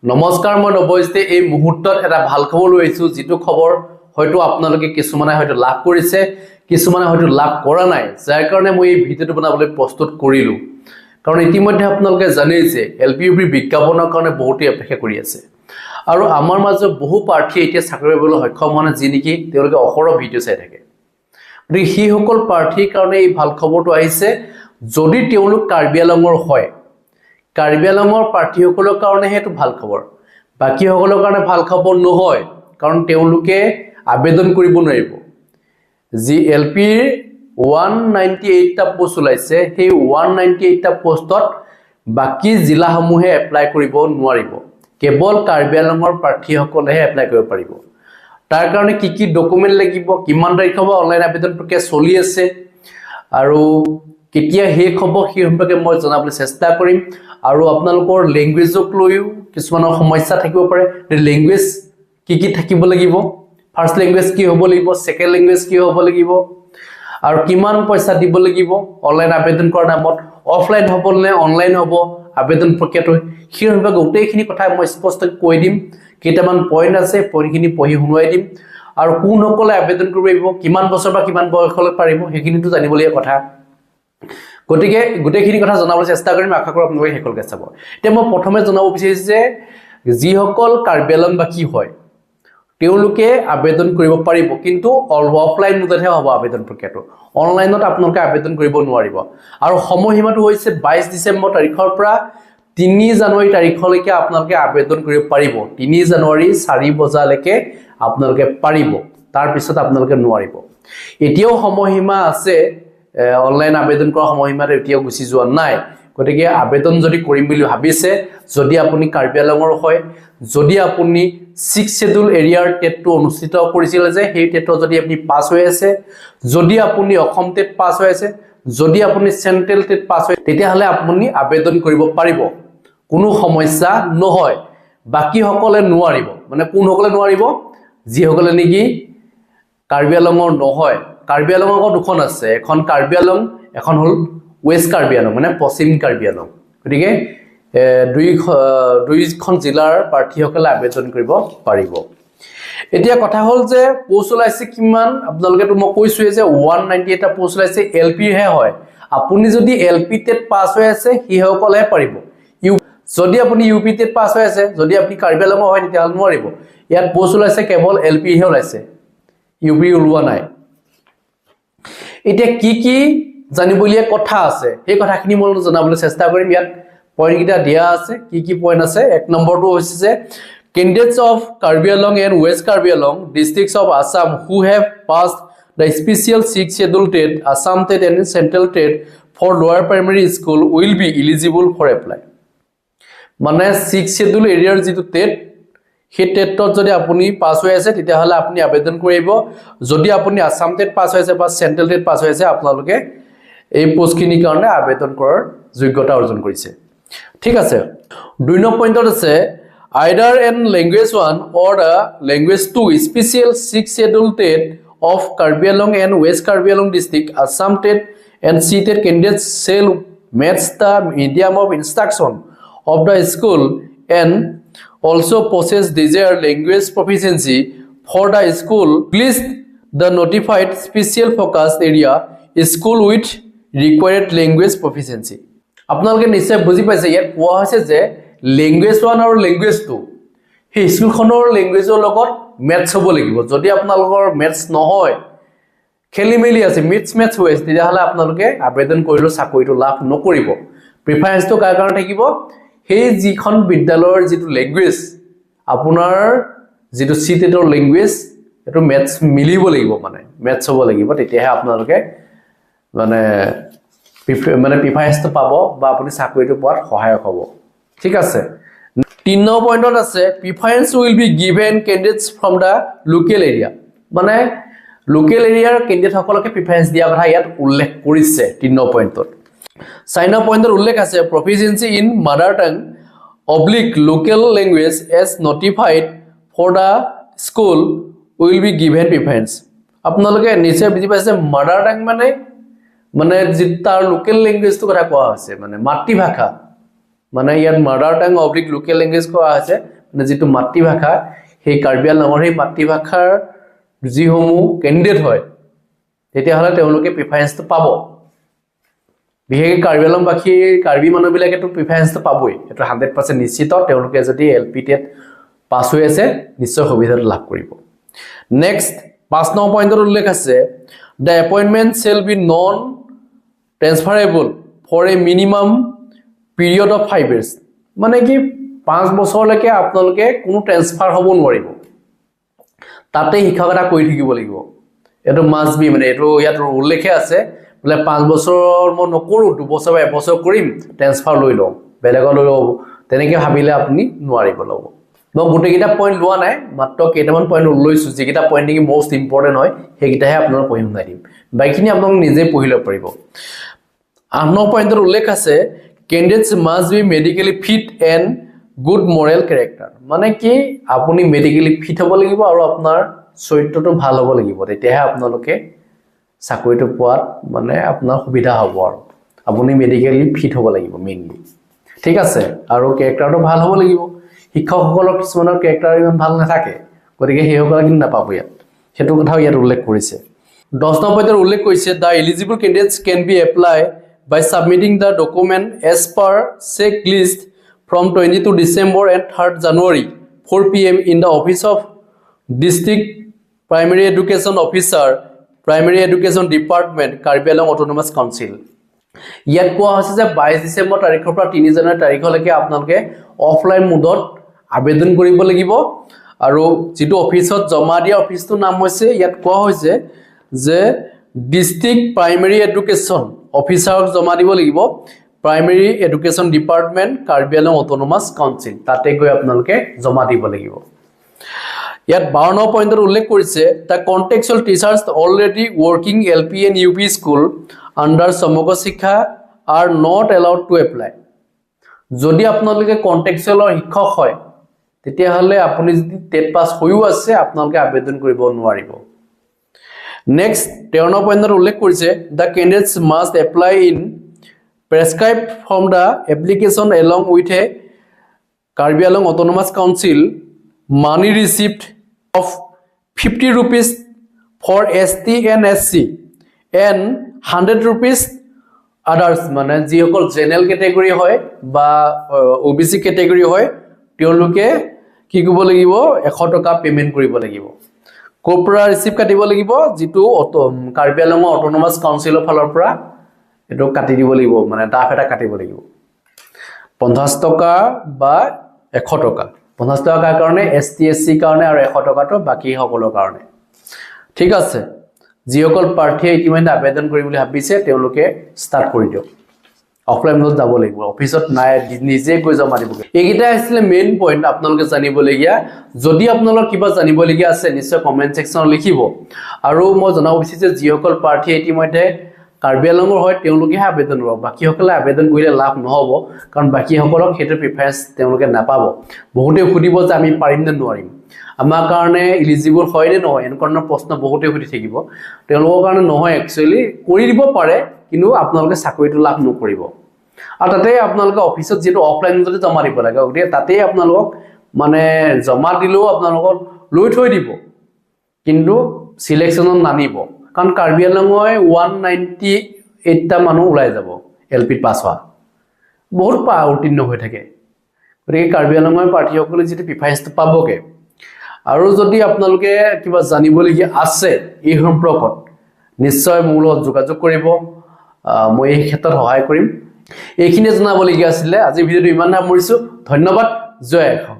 নমস্কাৰ, মই নৱজ্যোতি এই মুহূৰ্তত এটা ভাল খবৰ লৈ আহিছো, যেটো খবৰ হয়তো আপোনালোকে কিছুমানে হয়তো লাভ কৰিছে, কিছুমানে হয়তো লাভ কৰা নাই, যাৰ কাৰণে মই এই ভিডিঅটো বনাবলৈ প্ৰস্তুত কৰিলো। কাৰণ ইতিমধ্যে আপোনালোকে জানে যে এলপিইউপি বিজ্ঞাপনৰ কাৰণে বহুতে অপেক্ষা কৰি আছে, আৰু আমাৰ মাজত বহু প্ৰাৰ্থী এতিয়া চাকৰি পাবলৈ সক্ষম হোৱা নাই, যি নেকি তেওঁলোকে অহৰহ ভিডিঅ' চাই থাকে। গতিকে সেইসকল প্ৰাৰ্থীৰ কাৰণে এই ভাল খবৰটো আহিছে, যদি তেওঁলোক কাৰ্বি আংলঙৰ হয়, কাৰ্বি আংলঙৰ প্ৰাৰ্থীসকলৰ কাৰণে হেতু ভাল খবৰ, বাকি সকলৰ কাৰণে ভাল খবৰ নহয়, কাৰণ তেওঁলোকে আবেদন কৰিব নোৱাৰিব। যি এলপিৰ 198 টা পোষ্ট ওলাইছে, সেই 198 টা পোষ্টত বাকি জিলাসমূহে এপ্লাই কৰিব নোৱাৰিব, কেৱল কাৰ্বি আংলঙৰ প্ৰাৰ্থীসকলেহে এপ্লাই কৰিব পাৰিব। তাৰ কাৰণে কি কি ডকুমেন্ট লাগিব, কিমান তাৰিখৰ পৰা অনলাইন আবেদন প্ৰক্ৰিয়া চলি আছে, আৰু কেতিয়া শেষ হ'ব সেই সম্পৰ্কে মই জনাবলৈ চেষ্টা কৰিম। আৰু আপোনালোকৰ ল্যাঙ্গুৱেজক লৈও কিছুমানৰ সমস্যা থাকিব পাৰে, ল্যাঙ্গুৱেজ কি কি থাকিব লাগিব, ফাৰ্স্ট ল্যাঙ্গুৱেজ কি হ'ব লাগিব, সেকেন্ড ল্যাঙ্গুৱেজ কি হ'ব লাগিব, আৰু কিমান পইচা দিব লাগিব অনলাইন আবেদন কৰাৰ নামত, অফলাইন হ'ব নে অনলাইন হ'ব আবেদন প্ৰক্ৰিয়াটো, সেই সম্পৰ্কে গোটেইখিনি কথা মই স্পষ্ট কৈ দিম। কেইটামান পইণ্ট আছে, পইণ্টখিনি পঢ়ি শুনাই দিম, আৰু কোনসকলে আবেদন কৰিব পাৰিব, কিমান বছৰ বা কিমান বয়সলৈ পাৰিব, সেইখিনিতো জানিবলগীয়া কথা। গতিকে গোটেইখিনি কথা জনাবলৈ চেষ্টা কৰিম, আশা কৰোঁ আপোনালোকে শেষলৈকে চাব। এতিয়া মই প্ৰথমে জনাব বিচাৰিছোঁ যে যিসকল কাৰ্বি আংলঙবাসী হয় তেওঁলোকে আবেদন কৰিব পাৰিব, কিন্তু অফলাইন মোডতহে হ'ব আবেদন প্ৰক্ৰিয়াটো, অনলাইনত আপোনালোকে আবেদন কৰিব নোৱাৰিব। আৰু সময়সীমাটো হৈছে 22 ডিচেম্বৰ তাৰিখৰ পৰা 3 জানুৱাৰী তাৰিখলৈকে আপোনালোকে আবেদন কৰিব পাৰিব। 3 জানুৱাৰী 4 বজালৈকে আপোনালোকে পাৰিব, তাৰ পিছত আপোনালোকে নোৱাৰিব। এতিয়াও সময়সীমা আছে, অনলাইন আবেদন কৰা সময়সীমাটো এতিয়াও গুচি যোৱা নাই। গতিকে আবেদন যদি কৰিম বুলি ভাবিছে, যদি আপুনি কাৰ্বি আংলঙৰ হয়, যদি আপুনি 6 শিডিউল এৰিয়াৰ টেটটো অনুষ্ঠিত কৰিছিল যে সেই টেটত যদি আপুনি পাছ হৈ আছে, যদি আপুনি অসম টেট পাছ হৈ আছে, যদি আপুনি চেন্ট্ৰেল টেট পাছ হৈ, তেতিয়াহ'লে আপুনি আবেদন কৰিব পাৰিব, কোনো সমস্যা নহয়। বাকি সকলে নোৱাৰিব, মানে কোনসকলে নোৱাৰিব, যিসকলে নেকি কাৰ্বি আংলঙৰ নহয়। কাৰ্বি আংলঙৰ দুখন আছে, এখন কাৰ্বি আংলং, এখন হ'ল ৱেষ্ট কাৰ্বি আংলং, মানে পশ্চিম কাৰ্বি আংলং। গতিকে দুইখন জিলাৰ প্ৰাৰ্থীসকলে আবেদন কৰিব পাৰিব। এতিয়া কথা হ'ল যে পোষ্ট ওলাইছে কিমান, আপোনালোকেতো মই কৈছোৱে যে 198 টা পোষ্ট ওলাইছে, এলপিহে হয়। আপুনি যদি এলপি টেট পাছ হৈ আছে সেইসকলেহে পাৰিব। যদি আপুনি ইউপি টেট পাছ হৈ আছে, যদি আপুনি কাৰ্বি আংলঙৰ হয়, তেতিয়াহ'লে নোৱাৰিব। ইয়াত পোষ্ট ওলাইছে কেৱল এলপিহে ওলাইছে, ইউপি ওলোৱা নাই। এতিয়া কি কি জানিবলগীয়া কথা আছে সেই কথাখিনি মই জনাবলৈ চেষ্টা কৰিম। ইয়াত পইণ্ট কেইটা দিয়া আছে, কি কি পইণ্ট আছে। 1 নম্বৰটো হৈছে যে candidates of Karbi Anglong and West Karbi Anglong districts of Assam who have passed the special 6 schedule TET, Assam TET and Central TET for lower primary school will be eligible for apply. মানে 6 schedule এৰিয়াৰ যিটো TET, সেই টেটত যদি আপুনি পাছ হৈ আছে তেতিয়াহ'লে আপুনি আবেদন কৰিব। যদি আপুনি আসাম টেট পাছ হৈ আছে বা চেন্ট্ৰেল টেট পাছ হৈ আছে, আপোনালোকে এই পোষ্টখিনিৰ কাৰণে আবেদন কৰাৰ যোগ্যতা অৰ্জন কৰিছে। ঠিক আছে। 2 নম্বৰ পইণ্টত আছে either in language 1 or the language 2 special 6 schedule TET of Karbi Anglong and West Karbi Anglong district, Assam TET and C TET candidates shall match the medium of instruction of the school and also possess desired language proficiency for the school. Please the notified special focus area school with required language proficiency. আপোনালোকে নিশ্চয় বুজি পাইছে, ইয়াত কোৱা হৈছে যে language 1 আৰু language 2 সেই স্কুলখনৰ ল্যাঙ্গুৱেজৰ লগত মেথছ হ'ব লাগিব। যদি আপোনালোকৰ মেথছ নহয়, খেলি মেলি আছে, মেথছ হৈ আছে, তেতিয়াহ'লে আপোনালোকে আবেদন কৰিলেও চাকৰিটো লাভ নকৰিব। প্ৰিফাৰেন্সটো কাৰ কাৰণে থাকিব, সেই যিখন বিদ্যালয়ৰ যিটো ল্যাঙ্গুৱেজ, আপোনাৰ যিটো চি টেটৰ ল্যাঙ্গুৱেজ, এইটো মেথছ মিলিব লাগিব, মানে মেথছ হ'ব লাগিব, তেতিয়াহে আপোনালোকে মানে প্ৰিফাৰেন্সটো পাব বা আপুনি চাকৰিটো পোৱাত সহায়ক হ'ব। ঠিক আছে। 3 নম্বৰ পইণ্টত আছে preference will be given candidates from the local area, মানে লোকেল এৰিয়াৰ কেণ্ডিডেটসকলকে প্ৰিফাৰেন্স দিয়া কথা ইয়াত উল্লেখ কৰিছে 3 নম্বৰ পইণ্টত। 4 নম্বৰ পইণ্টত উল্লেখ আছে proficiency in mother tongue / local language as notified for the school will be given preference. আপোনালোকে নিশ্চয় বুজি পাইছে, মাদাৰ টাং মানে যি তাৰ লোকেল লেংগুৱেজটোৰ কথা কোৱা হৈছে, মানে মাতৃভাষা। মানে ইয়াত মাদাৰ টাং অব্লিক লোকেল লেংগুৱেজ কোৱা আছে মানে যিটো মাতৃভাষা সেই কাৰ্বি আংলঙৰ সেই মাতৃভাষাৰ যিসমূহ কেণ্ডিডেট হয় তেতিয়াহ'লে তেওঁলোকে প্ৰিফাৰেন্সটো পাব বিশেষকৈ কাৰ্বি আংলংবাসী কাৰ্বি মানুহবিলাকেতো প্ৰিফাৰেন্সটো পাবই এইটো 100% নিশ্চিত তেওঁলোকে যদি এলপি টেট পাছ হৈ আছে নিশ্চয় সুবিধাটো লাভ কৰিব নেক্সট 5 নম্বৰ পইণ্টত উল্লেখ আছে the appointment shall be non transferable for a minimum period of 5 years মানে কি 5 বছৰলৈকে আপোনালোকে কোনো ট্ৰেন্সফাৰ হ'ব নোৱাৰিব তাতে শিক্ষক এটা কৰি থাকিব লাগিব এটো মাস্ট বি মানে এটো ইয়াত উল্লেখে আছে বলে 5 বছৰ মই নকৰো 2 বছৰ বা 1 বছৰ কৰিম ট্ৰান্সফাৰ লৈ লও বেলেগৰ লৈ লও তেনেকে ভাবিলে আপুনি নোৱাৰিব লব মই গুটেকিটা পইণ্ট লোৱা নাই মাত্ৰ কেইটামান পইণ্ট লৈছো যেকিটা পইণ্ট নেকি মোস্ট ইম্পৰ্টেন্ট হয় হেকিটাহে আপোনাক পঢ়ি শুনাই দিম বাইখিনি আপোনাক নিজে পঢ়িব পাৰিব 8 নম্বৰ পইণ্টৰ উল্লেখ আছে candidates must be medically fit and good moral character মানে কি আপুনি মেডিকেলি ফিট হ'ব লাগিব আৰু আপোনাৰ চৰিত্ৰটো ভাল হ'ব লাগিব তেতিয়াহে আপোনালোকে চাকৰিটো পোৱাত মানে আপোনাৰ সুবিধা হ'ব আৰু আপুনি মেডিকেলি ফিট হ'ব লাগিব মেইনলি ঠিক আছে আৰু ক্যাৰেক্টাৰটো ভাল হ'ব লাগিব শিক্ষকসকলৰ কিছুমানৰ ক্যাৰেক্টাৰ ইমান ভাল নাথাকে গতিকে হেসকল কিন্তু নাপাব ইয়াত হেতু কথাও ইয়াত উল্লেখ কৰিছে 10 নম্বৰ পইণ্টৰ উল্লেখ কৰিছে the eligible candidates can be apply by submitting the document as per checklist from 22 December and 3rd January 4 p.m. in the office of District Primary Education Officer Primary Education Department Karbi Anglong Autonomous Council ইয়াত কোৱা হৈছে যে 22 ডিসেম্বৰ তাৰিখৰ পৰা 3 জানুৱাৰী তাৰিখলৈকে আপোনালোকে offline মোডত আবেদন কৰিব লাগিব আৰু যেটো অফিসত জমা দিয়া অফিসটোৰ নাম হৈছে ইয়াত কোৱা হৈছে যে ডিস্ট্ৰিক্ট প্ৰাইমাৰী এডুকেশ্যন অফিচাৰক জমা দিব লাগিব primary education department Karbi Anglong autonomous council তাতে গৈ আপোনালোকে জমা দিব লাগিব ইয়াত 12 নম্বৰ পইণ্টত উল্লেখ কৰিছে the contextual teachers already working LP and UP school under সমগ্ৰ শিক্ষা are not allowed to apply যদি আপোনালোকে কন্টেক্সুৱেলৰ শিক্ষক হয় তেতিয়াহলে আপুনি যদি টেট পাস হৈও আছে আপোনালোকে আবেদন কৰিব নোৱাৰিব Next, 13 নম্বৰ পইণ্টত উল্লেখ কৰিছে the candidates must apply in prescribed from the application along with a Karbi Anglong Autonomous Council money received of 50 rupees for ST and SC and 100 rupees others মানে যিসকল জেনাৰেল ক্যাটাগৰী হয় বা OBC category হয় তেওঁলোকে কি কৰিব লাগিব 100 টকা পেমেন্ট কৰিব লাগিব কোপৰা ৰিসিভ কাটিব লাগিব যেটো কাৰ্বি আংলং অটোনমাস কাউন্সিলৰ ফালৰ পৰা এটো কাটি দিব লাগিব মানে ডাফ এটা কাটিব লাগিব 50 টকা বা 100 টকা 50 টকাৰ কাৰণে ST/SC কাৰণে আৰু 100 টকাটো বাকি সকলৰ কাৰণে ঠিক আছে যিসকল প্ৰাৰ্থী ইতিমধ্যে আবেদন কৰি বুলি ভাবিছে তেওঁলোকে ষ্টাৰ্ট কৰি দিও অফলাইন মোড যাব লাগিব অফিসত নাই নিজে গৈ জমা দিব এইগিটা আছিল মেইন পইণ্ট আপোনালোকে জানিবলগীয়া যদি আপোনালোকৰ কিবা জানিবলগীয়া আছে নিশ্চয় কমেন্ট সেকশনত লিখিব আৰু মই জনাব বিচাৰিছো যিসকল প্ৰাৰ্থী ইতিমধ্যে কাৰ্বি আংলঙৰ হয় তেওঁলোকে আবেদন কৰিব বাকি সকলে আবেদন কৰিলে লাভ নহব কাৰণ বাকি সকলক হেতু প্ৰিফাৰেন্স তেওঁলোকে নাপাব বহুতে খুদিব যে আমি পাৰিম নে নোৱাৰিম আমাৰ কাৰণে এলিজিবল হয় নে নহয় এনকৰণৰ প্ৰশ্ন বহুতে খুদি থাকিব তেওঁলোকৰ কাৰণে নহয় একচুয়ালি কৰি দিব পাৰে কিন্তু আপোনালোকে চাকৰিটো লাভ নকৰিব আৰু তাতে আপোনালোকে অফিসত যেটো অফলাইন যদি জমা দিব লাগে গতিকে তাতে আপোনালোক মানে জমা দিলেও আপোনালোক লৈ থৈ দিব কিন্তু সিলেকশনত নানিব কাৰণ কাৰ্বি আংলঙই 198 টা মানুহ ওলাই যাব এলপি পাস হোৱা বহুত উত্তীৰ্ণ হৈ থাকে গতিকে কাৰ্বি আংলঙৰ প্ৰাৰ্থীসকলে যেটো প্ৰিফাৰেন্সটো পাবগে আৰু যদি আপোনালোকে কিবা জানিবলগীয়া আছে এই সম্পৰ্কত নিশ্চয় মোৰ লগত যোগাযোগ কৰিব মই এই ক্ষেত্ৰত সহায় কৰিম এইখিনি জনাবলগীয়া আছিল আজি ভিডিওটো ইমান সামৰিছো ধন্যবাদ জয় অসম